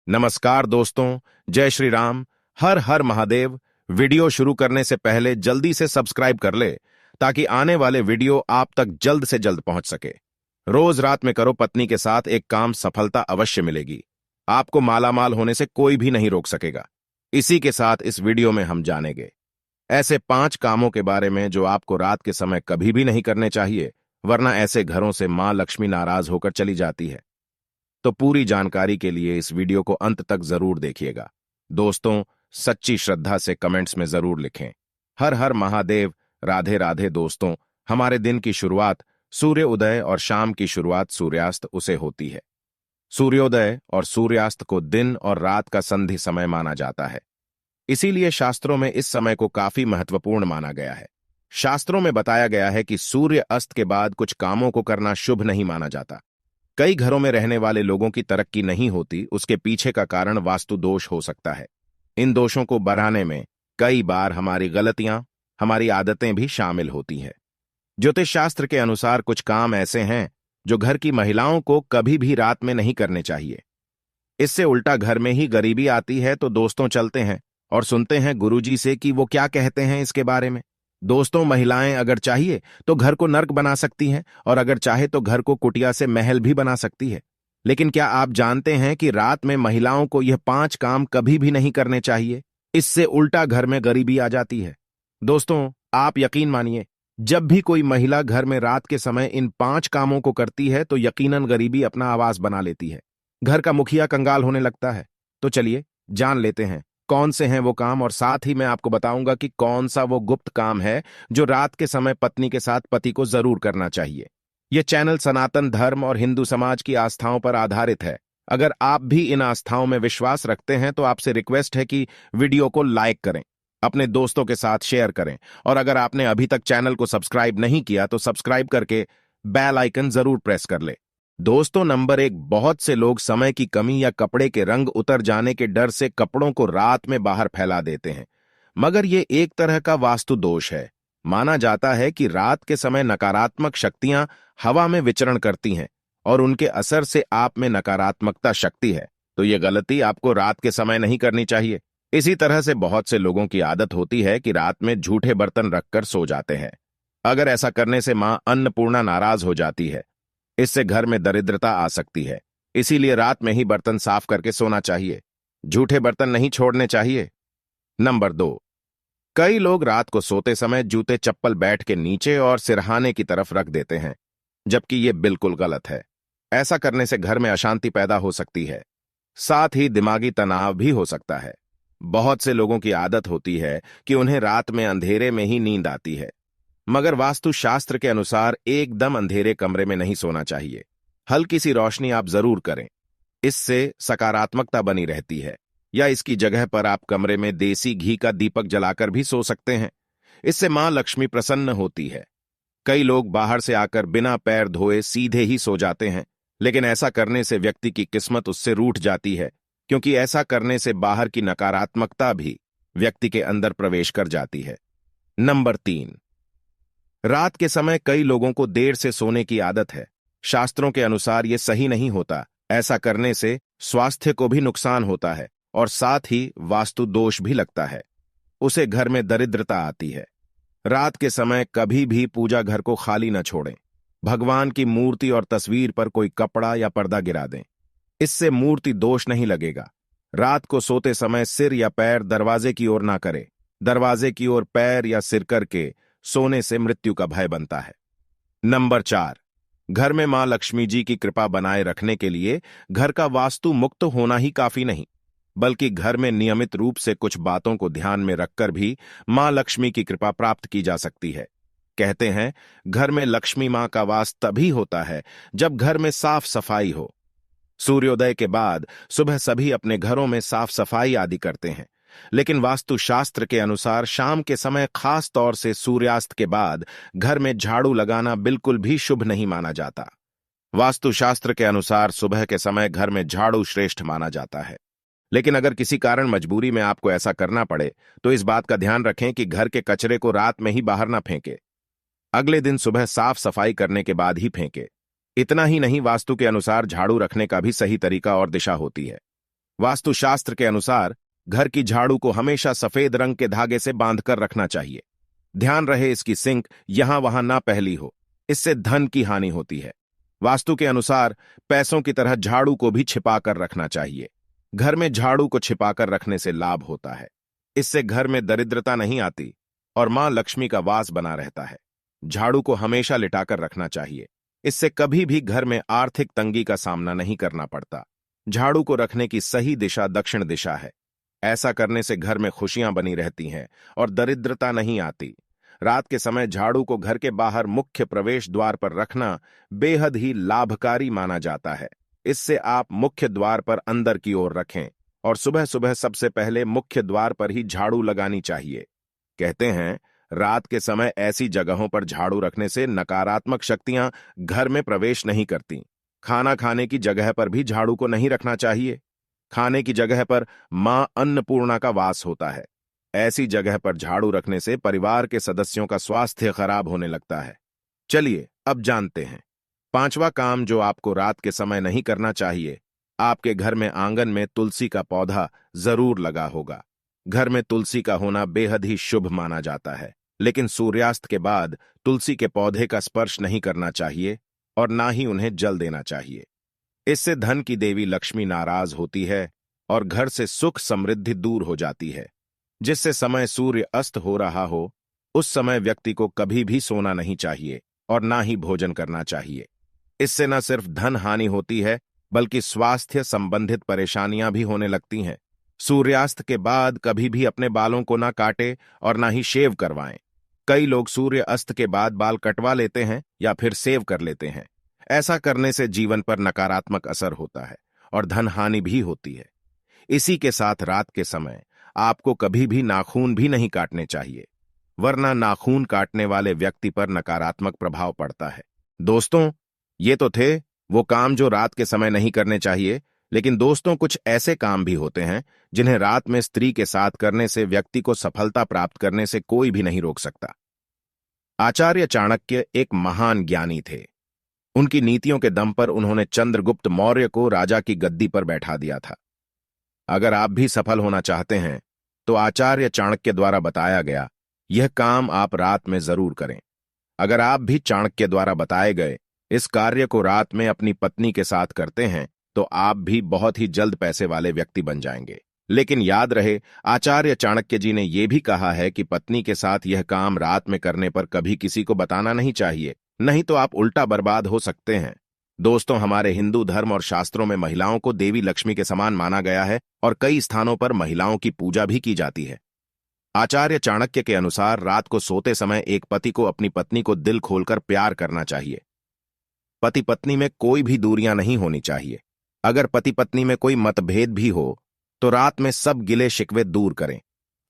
नमस्कार दोस्तों, जय श्री राम। हर हर महादेव। वीडियो शुरू करने से पहले जल्दी से सब्सक्राइब कर ले ताकि आने वाले वीडियो आप तक जल्द से जल्द पहुंच सके। रोज रात में करो पत्नी के साथ एक काम, सफलता अवश्य मिलेगी। आपको मालामाल होने से कोई भी नहीं रोक सकेगा। इसी के साथ इस वीडियो में हम जानेंगे ऐसे 5 कामों के बारे में जो आपको रात के समय कभी भी नहीं करने चाहिए, वरना ऐसे घरों से मां लक्ष्मी नाराज होकर चली जाती है। तो पूरी जानकारी के लिए इस वीडियो को अंत तक जरूर देखिएगा। दोस्तों, सच्ची श्रद्धा से कमेंट्स में जरूर लिखें, हर हर महादेव, राधे राधे। दोस्तों, हमारे दिन की शुरुआत सूर्य उदय और शाम की शुरुआत सूर्यास्त उसे होती है। सूर्योदय और सूर्यास्त को दिन और रात का संधि समय माना जाता है। इसीलिए शास्त्रों में इस समय को काफी महत्वपूर्ण माना गया है। शास्त्रों में बताया गया है कि सूर्य अस्त के बाद कुछ कामों को करना शुभ नहीं माना जाता। कई घरों में रहने वाले लोगों की तरक्की नहीं होती, उसके पीछे का कारण वास्तु दोष हो सकता है। इन दोषों को बढ़ाने में कई बार हमारी गलतियां, हमारी आदतें भी शामिल होती हैं। ज्योतिष शास्त्र के अनुसार कुछ काम ऐसे हैं जो घर की महिलाओं को कभी भी रात में नहीं करने चाहिए। इससे उल्टा घर में ही गरीबी आती है। तो दोस्तों, चलते हैं और सुनते हैं गुरुजी से कि वो क्या कहते हैं इसके बारे में। दोस्तों, महिलाएं अगर चाहिए तो घर को नर्क बना सकती हैं और अगर चाहे तो घर को कुटिया से महल भी बना सकती है। लेकिन क्या आप जानते हैं कि रात में महिलाओं को यह 5 काम कभी भी नहीं करने चाहिए? इससे उल्टा घर में गरीबी आ जाती है। दोस्तों, आप यकीन मानिए, जब भी कोई महिला घर में रात के समय इन 5 कामों को करती है तो यकीनन गरीबी अपना आवास बना लेती है। घर का मुखिया कंगाल होने लगता है। तो चलिए जान लेते हैं कौन से हैं वो काम, और साथ ही मैं आपको बताऊंगा कि कौन सा वो गुप्त काम है जो रात के समय पत्नी के साथ पति को जरूर करना चाहिए। यह चैनल सनातन धर्म और हिंदू समाज की आस्थाओं पर आधारित है। अगर आप भी इन आस्थाओं में विश्वास रखते हैं तो आपसे रिक्वेस्ट है कि वीडियो को लाइक करें, अपने दोस्तों के साथ शेयर करें, और अगर आपने अभी तक चैनल को सब्सक्राइब नहीं किया तो सब्सक्राइब करके बेल आइकन जरूर प्रेस कर ले। दोस्तों, नंबर 1, बहुत से लोग समय की कमी या कपड़े के रंग उतर जाने के डर से कपड़ों को रात में बाहर फैला देते हैं। मगर ये एक तरह का वास्तु दोष है। माना जाता है कि रात के समय नकारात्मक शक्तियां हवा में विचरण करती हैं और उनके असर से आप में नकारात्मकता शक्ति है। तो ये गलती आपको रात के समय नहीं करनी चाहिए। इसी तरह से बहुत से लोगों की आदत होती है कि रात में झूठे बर्तन रखकर सो जाते हैं। अगर ऐसा करने से मां अन्नपूर्णा नाराज हो जाती है। इससे घर में दरिद्रता आ सकती है। इसीलिए रात में ही बर्तन साफ करके सोना चाहिए। झूठे बर्तन नहीं छोड़ने चाहिए। नंबर 2, कई लोग रात को सोते समय जूते चप्पल बेड के नीचे और सिरहाने की तरफ रख देते हैं, जबकि यह बिल्कुल गलत है। ऐसा करने से घर में अशांति पैदा हो सकती है, साथ ही दिमागी तनाव भी हो सकता है। बहुत से लोगों की आदत होती है कि उन्हें रात में अंधेरे में ही नींद आती है, मगर वास्तु शास्त्र के अनुसार एकदम अंधेरे कमरे में नहीं सोना चाहिए। हल्की सी रोशनी आप जरूर करें, इससे सकारात्मकता बनी रहती है। या इसकी जगह पर आप कमरे में देसी घी का दीपक जलाकर भी सो सकते हैं। इससे मां लक्ष्मी प्रसन्न होती है। कई लोग बाहर से आकर बिना पैर धोए सीधे ही सो जाते हैं, लेकिन ऐसा करने से व्यक्ति की किस्मत उससे रूठ जाती है, क्योंकि ऐसा करने से बाहर की नकारात्मकता भी व्यक्ति के अंदर प्रवेश कर जाती है। नंबर 3, रात के समय कई लोगों को देर से सोने की आदत है। शास्त्रों के अनुसार यह सही नहीं होता। ऐसा करने से स्वास्थ्य को भी नुकसान होता है और साथ ही वास्तु दोष भी लगता है। उसे घर में दरिद्रता आती है। रात के समय कभी भी पूजा घर को खाली न छोड़ें। भगवान की मूर्ति और तस्वीर पर कोई कपड़ा या पर्दा गिरा दें। इससे मूर्ति दोष नहीं लगेगा। रात को सोते समय सिर या पैर दरवाजे की ओर ना करें। दरवाजे की ओर पैर या सिर करके सोने से मृत्यु का भय बनता है। नंबर 4, घर में मां लक्ष्मी जी की कृपा बनाए रखने के लिए घर का वास्तु मुक्त होना ही काफी नहीं, बल्कि घर में नियमित रूप से कुछ बातों को ध्यान में रखकर भी मां लक्ष्मी की कृपा प्राप्त की जा सकती है। कहते हैं, घर में लक्ष्मी मां का वास तभी होता है जब घर में साफ सफाई हो। सूर्योदय के बाद सुबह सभी अपने घरों में साफ सफाई आदि करते हैं, लेकिन वास्तुशास्त्र के अनुसार शाम के समय, खास तौर से सूर्यास्त के बाद, घर में झाड़ू लगाना बिल्कुल भी शुभ नहीं माना जाता। वास्तुशास्त्र के अनुसार सुबह के समय घर में झाड़ू श्रेष्ठ माना जाता है। लेकिन अगर किसी कारण मजबूरी में आपको ऐसा करना पड़े तो इस बात का ध्यान रखें कि घर के कचरे को रात में ही बाहर ना फेंके। अगले दिन सुबह साफ सफाई करने के बाद ही फेंके। इतना ही नहीं, वास्तु के अनुसार झाड़ू रखने का भी सही तरीका और दिशा होती है। वास्तुशास्त्र के अनुसार घर की झाड़ू को हमेशा सफेद रंग के धागे से बांधकर रखना चाहिए। ध्यान रहे इसकी सिंक यहां वहां ना फैली हो, इससे धन की हानि होती है। वास्तु के अनुसार पैसों की तरह झाड़ू को भी छिपाकर रखना चाहिए। घर में झाड़ू को छिपाकर रखने से लाभ होता है। इससे घर में दरिद्रता नहीं आती और मां लक्ष्मी का वास बना रहता है। झाड़ू को हमेशा लिटाकर रखना चाहिए। इससे कभी भी घर में आर्थिक तंगी का सामना नहीं करना पड़ता। झाड़ू को रखने की सही दिशा दक्षिण दिशा है। ऐसा करने से घर में खुशियां बनी रहती हैं और दरिद्रता नहीं आती। रात के समय झाड़ू को घर के बाहर मुख्य प्रवेश द्वार पर रखना बेहद ही लाभकारी माना जाता है। इससे आप मुख्य द्वार पर अंदर की ओर रखें और सुबह सुबह सबसे पहले मुख्य द्वार पर ही झाड़ू लगानी चाहिए। कहते हैं रात के समय ऐसी जगहों पर झाड़ू रखने से नकारात्मक शक्तियां घर में प्रवेश नहीं करती। खाना खाने की जगह पर भी झाड़ू को नहीं रखना चाहिए। खाने की जगह पर मां अन्नपूर्णा का वास होता है। ऐसी जगह पर झाड़ू रखने से परिवार के सदस्यों का स्वास्थ्य खराब होने लगता है। चलिए अब जानते हैं पांचवा काम जो आपको रात के समय नहीं करना चाहिए। आपके घर में आंगन में तुलसी का पौधा जरूर लगा होगा। घर में तुलसी का होना बेहद ही शुभ माना जाता है, लेकिन सूर्यास्त के बाद तुलसी के पौधे का स्पर्श नहीं करना चाहिए और ना ही उन्हें जल देना चाहिए। इससे धन की देवी लक्ष्मी नाराज होती है और घर से सुख समृद्धि दूर हो जाती है। जिससे समय सूर्य अस्त हो रहा हो उस समय व्यक्ति को कभी भी सोना नहीं चाहिए और ना ही भोजन करना चाहिए। इससे न सिर्फ धन हानि होती है बल्कि स्वास्थ्य संबंधित परेशानियां भी होने लगती हैं। सूर्यास्त के बाद कभी भी अपने बालों को ना काटे और ना ही शेव करवाएं। कई लोग सूर्य अस्त के बाद बाल कटवा लेते हैं या फिर सेव कर लेते हैं। ऐसा करने से जीवन पर नकारात्मक असर होता है और धन हानि भी होती है। इसी के साथ रात के समय आपको कभी भी नाखून भी नहीं काटने चाहिए, वरना नाखून काटने वाले व्यक्ति पर नकारात्मक प्रभाव पड़ता है। दोस्तों, ये तो थे वो काम जो रात के समय नहीं करने चाहिए, लेकिन दोस्तों कुछ ऐसे काम भी होते हैं जिन्हें रात में स्त्री के साथ करने से व्यक्ति को सफलता प्राप्त करने से कोई भी नहीं रोक सकता। आचार्य चाणक्य एक महान ज्ञानी थे। उनकी नीतियों के दम पर उन्होंने चंद्रगुप्त मौर्य को राजा की गद्दी पर बैठा दिया था। अगर आप भी सफल होना चाहते हैं तो आचार्य चाणक्य द्वारा बताया गया यह काम आप रात में जरूर करें। अगर आप भी चाणक्य द्वारा बताए गए इस कार्य को रात में अपनी पत्नी के साथ करते हैं तो आप भी बहुत ही जल्द पैसे वाले व्यक्ति बन जाएंगे। लेकिन याद रहे, आचार्य चाणक्य जी ने यह भी कहा है कि पत्नी के साथ यह काम रात में करने पर कभी किसी को बताना नहीं चाहिए, नहीं तो आप उल्टा बर्बाद हो सकते हैं। दोस्तों, हमारे हिंदू धर्म और शास्त्रों में महिलाओं को देवी लक्ष्मी के समान माना गया है और कई स्थानों पर महिलाओं की पूजा भी की जाती है। आचार्य चाणक्य के अनुसार रात को सोते समय एक पति को अपनी पत्नी को दिल खोलकर प्यार करना चाहिए। पति पत्नी में कोई भी दूरियां नहीं होनी चाहिए। अगर पति पत्नी में कोई मतभेद भी हो तो रात में सब गिले शिकवे दूर करें।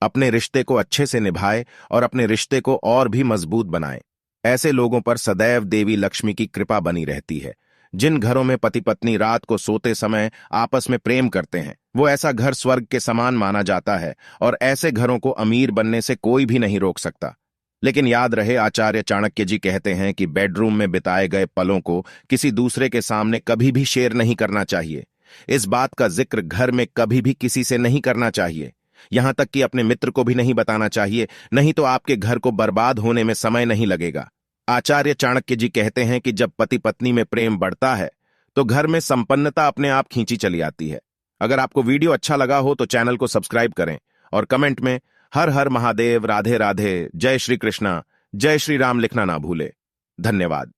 अपने रिश्ते को अच्छे से निभाएं और अपने रिश्ते को और भी मजबूत बनाएं। ऐसे लोगों पर सदैव देवी लक्ष्मी की कृपा बनी रहती है। जिन घरों में पति पत्नी रात को सोते समय आपस में प्रेम करते हैं वो ऐसा घर स्वर्ग के समान माना जाता है और ऐसे घरों को अमीर बनने से कोई भी नहीं रोक सकता। लेकिन याद रहे, आचार्य चाणक्य जी कहते हैं कि बेडरूम में बिताए गए पलों को किसी दूसरे के सामने कभी भी शेयर नहीं करना चाहिए। इस बात का जिक्र घर में कभी भी किसी से नहीं करना चाहिए, यहां तक कि अपने मित्र को भी नहीं बताना चाहिए, नहीं तो आपके घर को बर्बाद होने में समय नहीं लगेगा। आचार्य चाणक्य जी कहते हैं कि जब पति पत्नी में प्रेम बढ़ता है तो घर में संपन्नता अपने आप खींची चली आती है। अगर आपको वीडियो अच्छा लगा हो तो चैनल को सब्सक्राइब करें और कमेंट में हर हर महादेव, राधे राधे, जय श्री कृष्णा, जय श्री राम लिखना ना भूले। धन्यवाद।